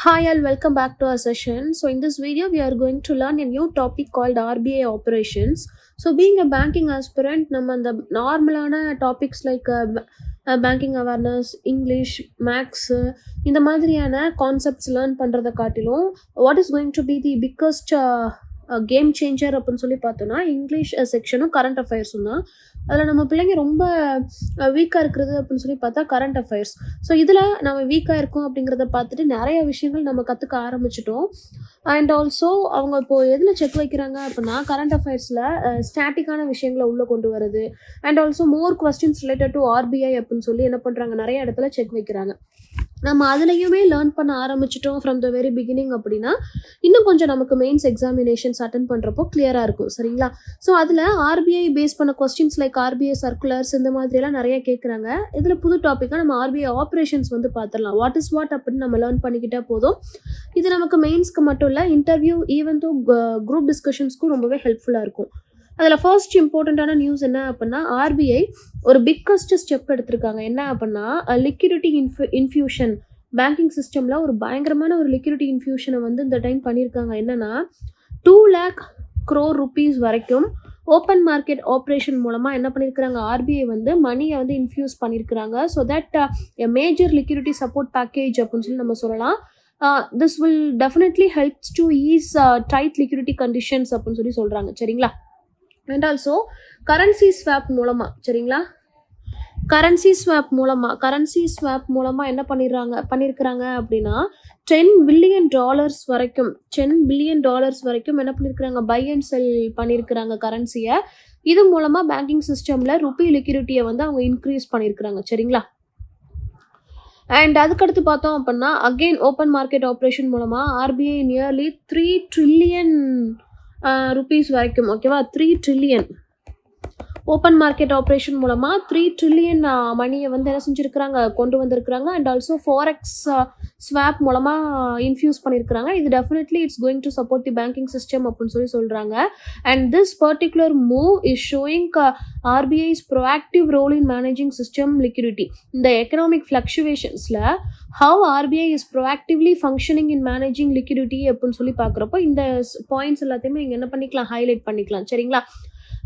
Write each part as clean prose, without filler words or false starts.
Hi, all welcome back to our session. So, in this video, we are going to learn a new topic called RBI operations. So, being a banking aspirant, நம்ம அந்த நார்மலான topics like banking awareness, English, maths இந்த மாதிரியான concepts learn பண்ணுறதை காட்டிலும் what is going to be the biggest game changer அப்படின்னு சொல்லி பார்த்தோன்னா இங்கிலீஷ் செக்ஷனும் கரண்ட் அஃபேர்ஸும் தான். அதில் நம்ம பிள்ளைங்க ரொம்ப வீக்காக இருக்கிறது அப்படின்னு சொல்லி பார்த்தா கரண்ட் அஃபேர்ஸ். ஸோ இதில் நம்ம வீக்காக இருக்கோம் அப்படிங்கிறத பார்த்துட்டு நிறைய விஷயங்கள் நம்ம கற்றுக்க ஆரம்பிச்சிட்டோம். அண்ட் ஆல்சோ அவங்க இப்போது எதில் செக் வைக்கிறாங்க அப்படின்னா கரண்ட் அஃபேர்ஸில் ஸ்டாட்டிக்கான விஷயங்களை உள்ளே கொண்டு வருது. And also more questions related to RBI அப்படின்னு சொல்லி என்ன பண்ணுறாங்க, நிறைய இடத்துல செக் வைக்கிறாங்க. நம்ம அதுலேயுமே லேர்ன் பண்ண ஆரம்பிச்சிட்டோம் ஃப்ரம் த வெரி பிகினிங் அப்படின்னா இன்னும் கொஞ்சம் நமக்கு மெயின்ஸ் எக்ஸாமினேஷன்ஸ் அட்டன் பண்ணுறப்போ கிளியராக இருக்கும். சரிங்களா? ஸோ அதில் ஆர்பிஐ பேஸ் பண்ண கொஸ்டின்ஸ் லைக் ஆர்பிஐ சர்க்குலர்ஸ் இந்த மாதிரியெல்லாம் நிறைய கேட்குறாங்க. இதில் புது டாப்பிக்காக நம்ம ஆர்பிஐ ஆப்ரேஷன்ஸ் வந்து பார்த்துடலாம். வாட் இஸ் வாட் அப்படின்னு நம்ம லேர்ன் பண்ணிக்கிட்டே போதும். இது நமக்கு மெயின்ஸ்க்கு மட்டும் இல்லை, இன்டர்வியூ ஈவன் தோ குரூப் டிஸ்கஷன்ஸ்க்கும் ரொம்பவே ஹெல்ப்ஃபுல்லாக இருக்கும். அதில் ஃபர்ஸ்ட் இம்பார்ட்டண்ட்டான நியூஸ் என்ன அப்படின்னா ஆர்பிஐ ஒரு பிக்கஸ்ட் ஸ்டெப் எடுத்திருக்காங்க. என்ன அப்படின்னா லிக்விடிட்டி இன்ஃபியூஷன் பேங்கிங் சிஸ்டமில் ஒரு பயங்கரமான ஒரு லிக்விடிட்டி இன்ஃபியூஷனை வந்து இந்த டைம் பண்ணியிருக்காங்க. என்னென்னா 2 lakh crore rupees வரைக்கும் ஓப்பன் மார்க்கெட் ஆப்ரேஷன் மூலமாக என்ன பண்ணியிருக்கிறாங்க, ஆர்பிஐ வந்து மணியை வந்து இன்ஃபியூஸ் பண்ணியிருக்கிறாங்க. So that a major liquidity support package அப்படின்னு சொல்லி நம்ம சொல்லலாம். This will definitely helps to ease tight liquidity conditions அப்படின்னு சொல்லி சொல்கிறாங்க. சரிங்களா? அண்ட் ஆல்சோ கரன்சி ஸ்வாப் மூலமாக, சரிங்களா, கரன்சி ஸ்வாப் மூலமாக என்ன பண்ணியிருக்கிறாங்க அப்படின்னா $10 billion வரைக்கும் என்ன பண்ணியிருக்கிறாங்க, பை அண்ட் செல் பண்ணியிருக்கிறாங்க கரன்சியை. இது மூலமாக பேங்கிங் சிஸ்டமில் ருப்பி லிக்விடிட்டியை வந்து அவங்க இன்க்ரீஸ் பண்ணியிருக்கிறாங்க. சரிங்களா? அண்ட் அதுக்கடுத்து பார்த்தோம் அப்படின்னா அகெயின் ஓப்பன் மார்க்கெட் ஆப்ரேஷன் மூலமாக ஆர்பிஐ நியர்லி 3 trillion rupees வரைக்கும், ஓகேவா, 3 trillion ஓப்பன் மார்க்கெட் ஆப்ரேஷன் மூலமாக 3 trillion மணியை வந்து என்ன செஞ்சுருக்கிறாங்க, கொண்டு வந்திருக்கிறாங்க. அண்ட் ஆல்சோ ஃபாரெக்ஸ் ஸ்வாப் மூலமாக இன்ஃபியூஸ் பண்ணியிருக்கிறாங்க. இது definitely it's going to support the banking system அப்படின்னு சொல்லி சொல்கிறாங்க. And this particular move is showing RBI's proactive role in managing system liquidity. இந்த எக்கனாமிக் ஃப்ளக்சுவேஷன்ஸில் how RBI is proactively functioning in managing liquidity அப்படின்னு சொல்லி பார்க்குறப்போ இந்த பாயிண்ட்ஸ் எல்லாத்தையுமே இங்கே என்ன பண்ணிக்கலாம், ஹைலைட் பண்ணிக்கலாம். சரிங்களா?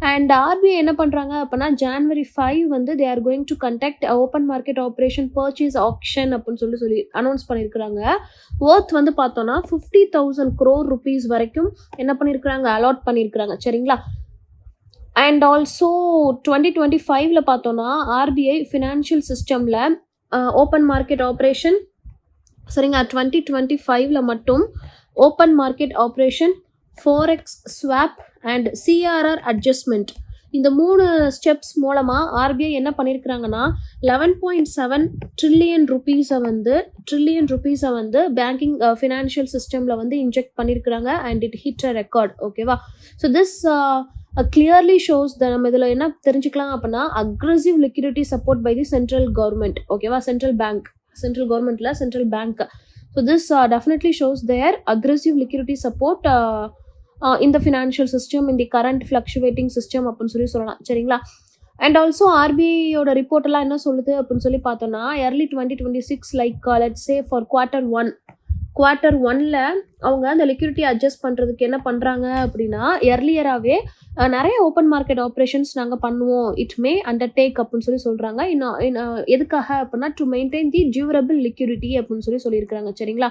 அண்ட் ஆர்பிஐ என்ன பண்ணுறாங்க அப்படின்னா January 5 வந்து they are going to conduct open market operation purchase action அப்படின்னு சொல்லி அனௌன்ஸ் பண்ணியிருக்கிறாங்க. ஒர்த் வந்து பார்த்தோன்னா 50,000 crore rupees வரைக்கும் என்ன பண்ணியிருக்கிறாங்க, அலாட் பண்ணியிருக்கிறாங்க. சரிங்களா? அண்ட் ஆல்சோ 2025 பார்த்தோன்னா ஆர்பிஐ ஃபினான்ஷியல் சிஸ்டமில் ஓப்பன் மார்க்கெட் ஆப்ரேஷன், சரிங்க, 2025 மட்டும் open market operation, forex swap and CRR adjustment இந்த 3 ஸ்டெப்ஸ் மூலமாக ஆர்பிஐ என்ன பண்ணியிருக்கிறாங்கன்னா 11.7 trillion rupees-ஐ வந்து பேங்கிங் ஃபினான்ஷியல் சிஸ்டமில் வந்து இன்ஜெக்ட் பண்ணியிருக்கிறாங்க. And it hit a record. ஓகேவா? ஸோ திஸ் கிளியர்லி ஷோஸ் நம்ம இதில் என்ன தெரிஞ்சுக்கலாம் அப்படின்னா aggressive liquidity support by the central government. ஓகேவா? சென்ட்ரல் கவர்மெண்ட்டில் central bank. So this definitely shows their aggressive liquidity support in the financial system, in the current fluctuating system அப்படின்னு சொல்லலாம். சரிங்களா? அண்ட் ஆல்சோ ஆர்பிஐயோட ரிப்போர்ட் எல்லாம் என்ன சொல்லுது அப்படின்னு சொல்லி பார்த்தோன்னா early 2026 like let's say for quarter ஒன்ல அவங்க அந்த லிக்விடிட்டி அட்ஜஸ்ட் பண்ணுறதுக்கு என்ன பண்ணுறாங்க அப்படின்னா எர்லியராகவே நிறைய ஓப்பன் மார்க்கெட் ஆப்ரேஷன்ஸ் நாங்கள் பண்ணுவோம், இட் மே அண்டர்டேக் அப்படின்னு சொல்கிறாங்க. இன்னும் எதுக்காக அப்படின்னா to maintain the durable liquidity அப்படின்னு சொல்லியிருக்கிறாங்க. சரிங்களா?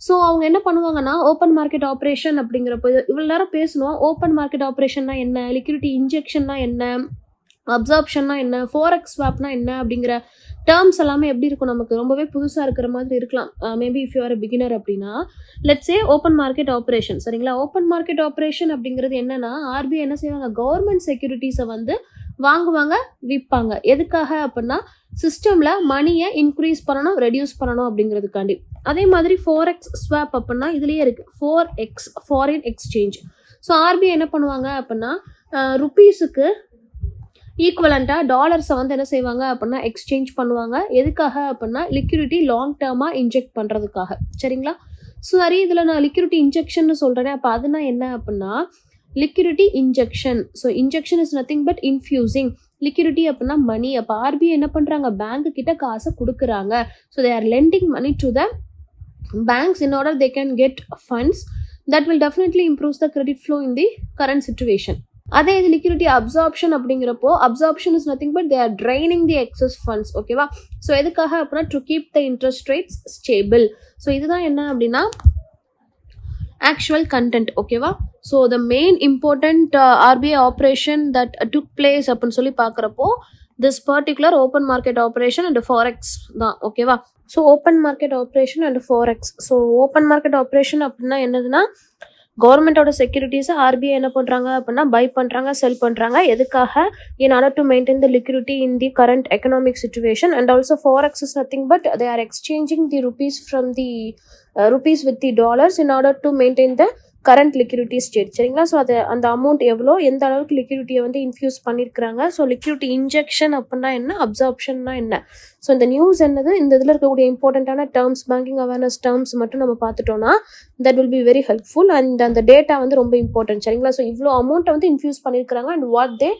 ஸோ அவங்க என்ன பண்ணுவாங்கன்னா ஓப்பன் மார்க்கெட் ஆப்ரேஷன் அப்படிங்கிறப்போ இவ்வளோ நேரம் பேசணும். ஓப்பன் மார்க்கெட் ஆப்ரேஷன்னா என்ன, லிக்விடிட்டி இன்ஜெக்ஷன்னா என்ன, அப்சார்ப்ஷன்னா என்ன, ஃபாரெக்ஸ் ஸ்வாப்னா என்ன அப்படிங்கிற டேர்ம்ஸ் எல்லாமே எப்படி இருக்கும், நமக்கு ரொம்பவே புதுசாக இருக்கிற மாதிரி இருக்கலாம். Maybe if you are a beginner அப்படின்னா let's say open market operation. சரிங்களா? ஓப்பன் மார்க்கெட் ஆப்ரேஷன் அப்படிங்கிறது என்னன்னா ஆர்பிஐ என்ன செய்வாங்க, கவர்மெண்ட் செக்யூரிட்டிஸை வந்து வாங்குவாங்க, விற்பாங்க. எதுக்காக அப்படின்னா சிஸ்டமில் மணியை இன்க்ரீஸ் பண்ணணும், ரெடியூஸ் பண்ணணும் அப்படிங்கிறதுக்காண்டி. அதே மாதிரி ஃபாரெக்ஸ் ஸ்வாப் அப்படின்னா இதுலேயே இருக்குது, forex foreign exchange. So RBI என்ன பண்ணுவாங்க அப்படின்னா ருப்பீஸுக்கு ஈக்குவலண்ட்டாக டாலர்ஸை வந்து என்ன செய்வாங்க அப்படின்னா எக்ஸ்சேஞ்ச் பண்ணுவாங்க. எதுக்காக அப்படின்னா லிக்விடிட்டி லாங் டேர்மாக இன்ஜெக்ட் பண்ணுறதுக்காக. சரிங்களா? ஸோ சரி, இதில் நான் லிக்விடிட்டி இன்ஜெக்ஷன் சொல்கிறேன். அப்போ அதுனா என்ன அப்படின்னா liquidity injection. So injection is nothing but infusing. liquidity அப்படின்னா மணி. அப்போ ஆர்பிஐ என்ன பண்ணுறாங்க, பேங்க்கு கிட்ட காசை கொடுக்குறாங்க. So they are lending money to the banks in order they can get funds that will definitely improve the credit flow in the current situation. அதே இது liquidity absorption அப்படிங்கிறப்போ absorption is nothing but they are draining the excess funds. ஓகேவா? So எதுக்காக அப்படின்னா to keep the interest rates stable. So இதுதான் என்ன அப்படின்னா actual content. ஓகேவா? So the main important RBI operation that took place அப்படின்னு சொல்லி பார்க்குறப்போ this particular open market operation and forex தான். ஓகேவா? So open market operation and forex. So open market operation அப்படின்னா என்னதுன்னா கவர்மெண்டோட செக்யூரிட்டிஸை ஆர்பிஐ என்ன பண்ணுறாங்க அப்படின்னா பை பண்ணுறாங்க, செல் பண்ணுறாங்க. எதுக்காக? In order to maintain the liquidity in the current economic situation. And also forex is nothing but they R exchanging the rupees from the rupees with the dollars in order to maintain the current liquidity state. சரிங்களா? So அது அந்த amount எவ்வளோ, எந்த அளவுக்கு லிக்விடிட்டியை வந்து infuse பண்ணியிருக்கிறாங்க. So liquidity injection அப்படின்னா என்ன, அப்சார்ப்ஷன்னா என்ன. ஸோ இந்த நியூஸ் என்னது, இந்த இதில் இருக்கக்கூடிய இம்பார்ட்டண்ட்டான டேர்ம்ஸ், பேங்கிங் அவேர்னஸ் டேர்ம்ஸ் மட்டும் நம்ம பார்த்துட்டோம்னா that will be very helpful. And அந்த டேட்டா வந்து ரொம்ப இம்பார்ட்டன்ட். சரிங்களா? ஸோ இவ்வளோ அமௌண்ட்டை வந்து இன்ஃபியூஸ் பண்ணியிருக்கிறாங்க அண்ட் வாட் தே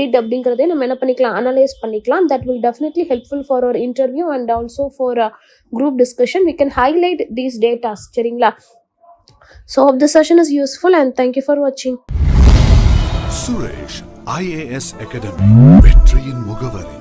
டிட் அப்படிங்கிறதே நம்ம என்ன பண்ணிக்கலாம், அனலைஸ் பண்ணிக்கலாம். That will definitely helpful for our interview and also for group discussion. We can highlight these datas. சரிங்களா? So hope this session is useful and thank you for watching. Suresh IAS Academy, வெற்றியின் முகவரி.